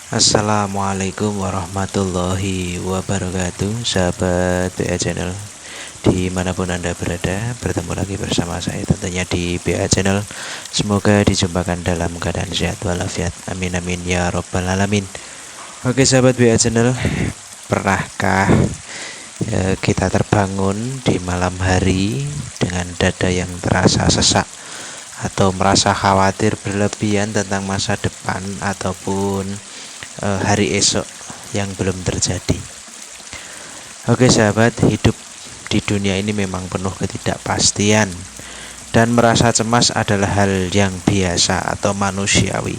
Assalamualaikum warahmatullahi wabarakatuh, sahabat BA Channel dimanapun Anda berada. Bertemu lagi bersama saya tentunya di BA Channel. Semoga dijumpakan dalam keadaan sehat walafiat, amin amin ya robbal alamin. Oke sahabat BA Channel, pernahkah kita terbangun di malam hari dengan dada yang terasa sesak atau merasa khawatir berlebihan tentang masa depan ataupun hari esok yang belum terjadi? Oke sahabat, hidup di dunia ini memang penuh ketidakpastian dan merasa cemas adalah hal yang biasa atau manusiawi.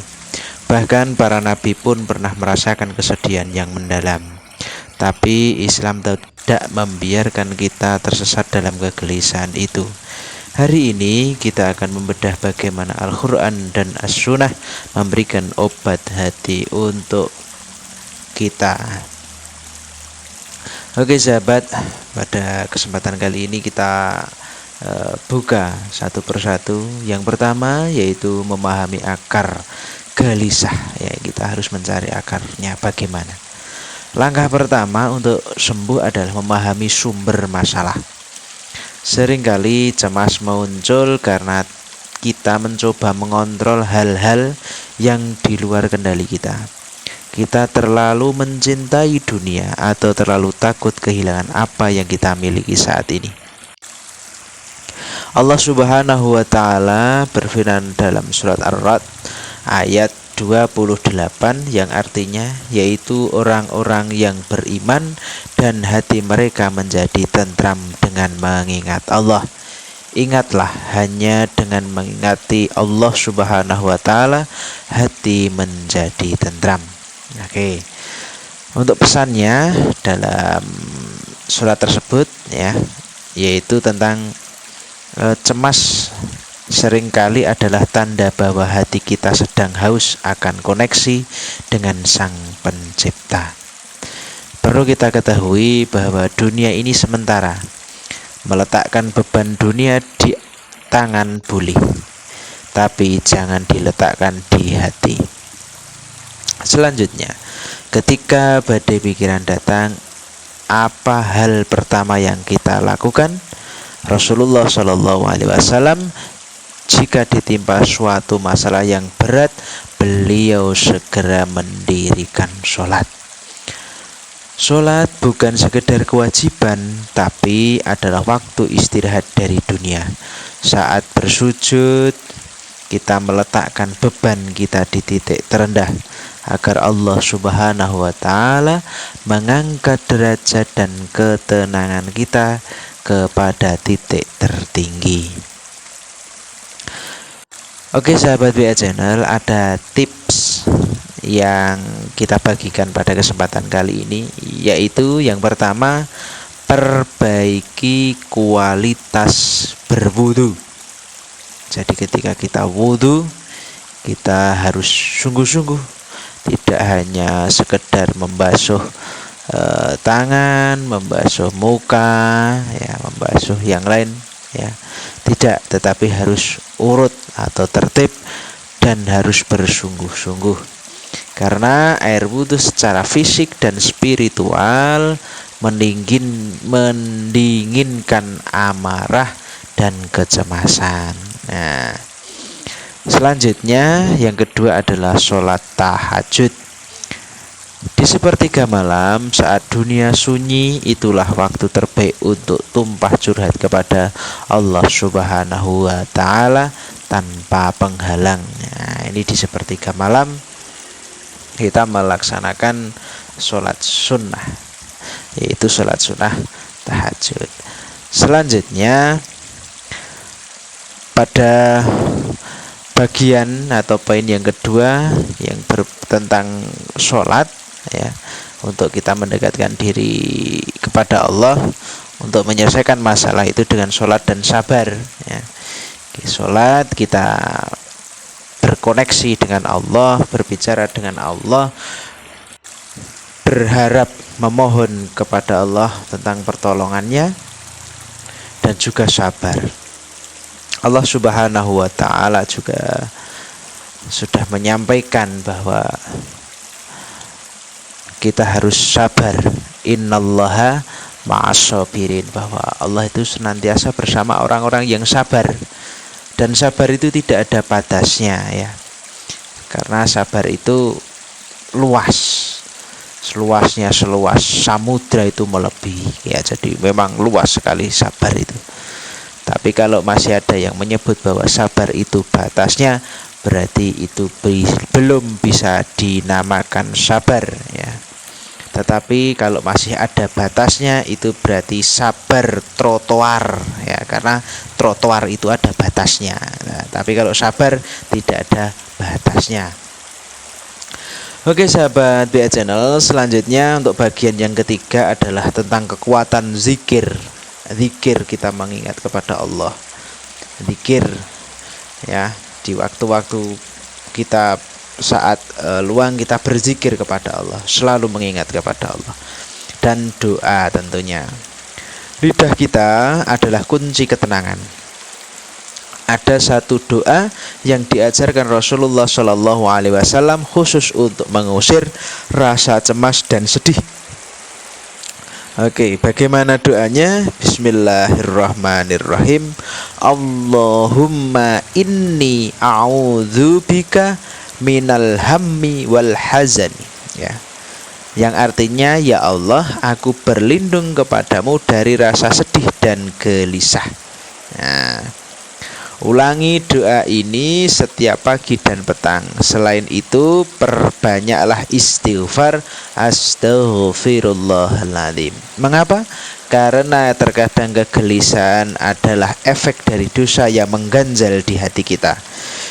Bahkan para nabi pun pernah merasakan kesedihan yang mendalam. Tapi Islam tidak membiarkan kita tersesat dalam kegelisahan itu. Hari ini kita akan membedah bagaimana Al-Quran dan As-Sunnah memberikan obat hati untuk kita. Oke sahabat, pada kesempatan kali ini kita buka satu persatu. Yang pertama yaitu memahami akar gelisah. Ya, kita harus mencari akarnya bagaimana. Langkah pertama untuk sembuh adalah memahami sumber masalah. Seringkali cemas muncul karena kita mencoba mengontrol hal-hal yang di luar kendali kita. Kita terlalu mencintai dunia atau terlalu takut kehilangan apa yang kita miliki saat ini. Allah Subhanahu wa taala berfirman dalam surat Ar-Ra'd ayat 28 yang artinya yaitu orang-orang yang beriman dan hati mereka menjadi tentram dengan mengingat Allah. Ingatlah, hanya dengan mengingati Allah Subhanahu wa taala hati menjadi tentram. Oke. Untuk pesannya dalam surat tersebut ya, yaitu tentang cemas seringkali adalah tanda bahwa hati kita sedang haus akan koneksi dengan Sang Pencipta. Perlu kita ketahui bahwa dunia ini sementara. Meletakkan beban dunia di tangan boleh, tapi jangan diletakkan di hati. Selanjutnya, ketika badai pikiran datang, apa hal pertama yang kita lakukan? Rasulullah Shallallahu Alaihi Wasallam jika ditimpa suatu masalah yang berat, beliau segera mendirikan sholat. Sholat bukan sekedar kewajiban, tapi adalah waktu istirahat dari dunia. Saat bersujud, kita meletakkan beban kita di titik terendah, agar Allah Subhanahu wa taala mengangkat derajat dan ketenangan kita kepada titik tertinggi. Oke sahabat BA Channel, ada tips yang kita bagikan pada kesempatan kali ini, yaitu yang pertama, perbaiki kualitas berwudu. Jadi ketika kita wudu, kita harus sungguh-sungguh, tidak hanya sekedar membasuh tangan, membasuh muka, ya, membasuh yang lain, ya, tidak, tetapi harus urut atau tertib dan harus bersungguh-sungguh. Karena air wudhu secara fisik dan spiritual mendinginkan amarah dan kecemasan. Nah, selanjutnya yang kedua adalah sholat tahajud. Di sepertiga malam saat dunia sunyi, itulah waktu terbaik untuk tumpah curhat kepada Allah Subhanahu wa taala tanpa penghalang. Nah, ini di sepertiga malam kita melaksanakan sholat sunnah, yaitu sholat sunnah tahajud. Selanjutnya pada bagian atau poin yang kedua yang tentang sholat, ya, untuk kita mendekatkan diri kepada Allah, untuk menyelesaikan masalah itu dengan sholat dan sabar, ya. Sholat kita berkoneksi dengan Allah, berbicara dengan Allah, berharap memohon kepada Allah tentang pertolongannya, dan juga sabar. Allah Subhanahu wa taala juga sudah menyampaikan bahwa kita harus sabar. Innallaha ma'as-sabirin, bahwa Allah itu senantiasa bersama orang-orang yang sabar. Dan sabar itu tidak ada batasnya ya. Karena sabar itu luas. Seluasnya seluas samudra itu melebihi ya. Jadi memang luas sekali sabar itu. Tapi kalau masih ada yang menyebut bahwa sabar itu batasnya, berarti itu belum bisa dinamakan sabar ya. Tetapi kalau masih ada batasnya, itu berarti sabar trotoar ya, karena trotoar itu ada batasnya. Nah, tapi kalau sabar tidak ada batasnya. Oke sahabat BA Channel, selanjutnya untuk bagian yang ketiga adalah tentang kekuatan zikir. Zikir, kita mengingat kepada Allah. Zikir ya, di waktu-waktu kita saat luang kita berzikir kepada Allah, selalu mengingat kepada Allah. Dan doa tentunya. Lidah kita adalah kunci ketenangan. Ada satu doa yang diajarkan Rasulullah SAW khusus untuk mengusir rasa cemas dan sedih. Oke, bagaimana doanya? Bismillahirrahmanirrahim. Allahumma inni a'udzubika minal hammi wal hazani ya. Yang artinya, ya Allah, aku berlindung kepadamu dari rasa sedih dan gelisah. Nah, ulangi doa ini setiap pagi dan petang. Selain itu, perbanyaklah istighfar astaghfirullahaladzim. Mengapa? Karena terkadang kegelisahan adalah efek dari dosa yang mengganjal di hati kita.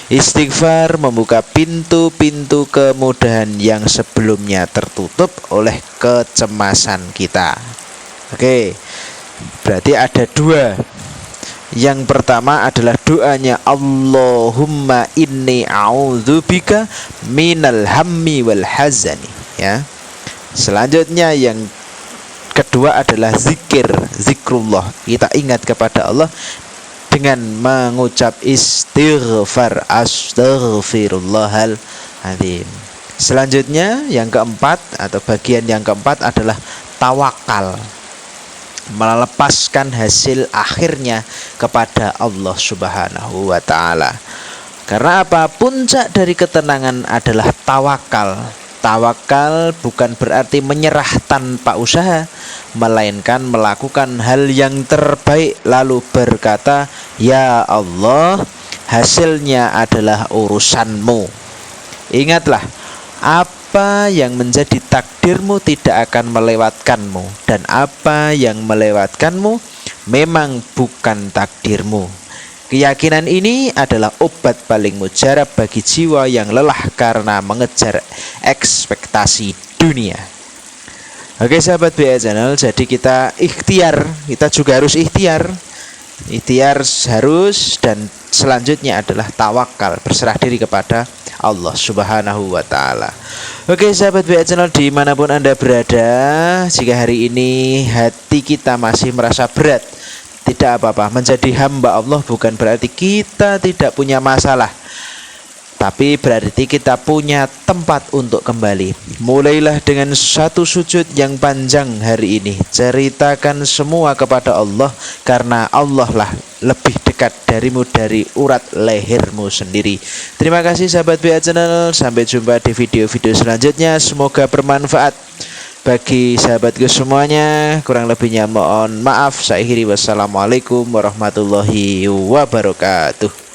Istighfar membuka pintu-pintu kemudahan yang sebelumnya tertutup oleh kecemasan kita. Oke, berarti ada dua. Yang pertama adalah doanya Allahumma inni a'udzubika minal hammi wal hazani ya. Selanjutnya yang kedua adalah zikir, zikrullah. Kita ingat kepada Allah dengan mengucap istighfar astaghfirullahaladzim. Selanjutnya yang keempat atau bagian yang keempat adalah tawakal, melepaskan hasil akhirnya kepada Allah Subhanahu wa ta'ala. Karena apa? Puncak dari ketenangan adalah tawakal. Tawakal bukan berarti menyerah tanpa usaha, melainkan melakukan hal yang terbaik lalu berkata, ya Allah, hasilnya adalah urusanmu. Ingatlah, apa yang menjadi takdirmu tidak akan melewatkanmu, dan apa yang melewatkanmu memang bukan takdirmu. Keyakinan ini adalah obat paling mujarab bagi jiwa yang lelah karena mengejar ekspektasi dunia. Oke sahabat BA Channel, jadi kita ikhtiar, kita juga harus ikhtiar. Ikhtiar harus, dan selanjutnya adalah tawakal, berserah diri kepada Allah Subhanahu wa ta'ala. Oke sahabat BA Channel, dimanapun Anda berada, jika hari ini hati kita masih merasa berat, tidak apa-apa. Menjadi hamba Allah bukan berarti kita tidak punya masalah, tapi berarti kita punya tempat untuk kembali. Mulailah dengan satu sujud yang panjang hari ini. Ceritakan semua kepada Allah, karena Allah lah lebih dekat darimu dari urat lehermu sendiri. Terima kasih sahabat BA Channel. Sampai jumpa di video-video selanjutnya. Semoga bermanfaat bagi sahabatku semuanya. Kurang lebihnya mohon maaf. Saya akhiri, wassalamualaikum warahmatullahi wabarakatuh.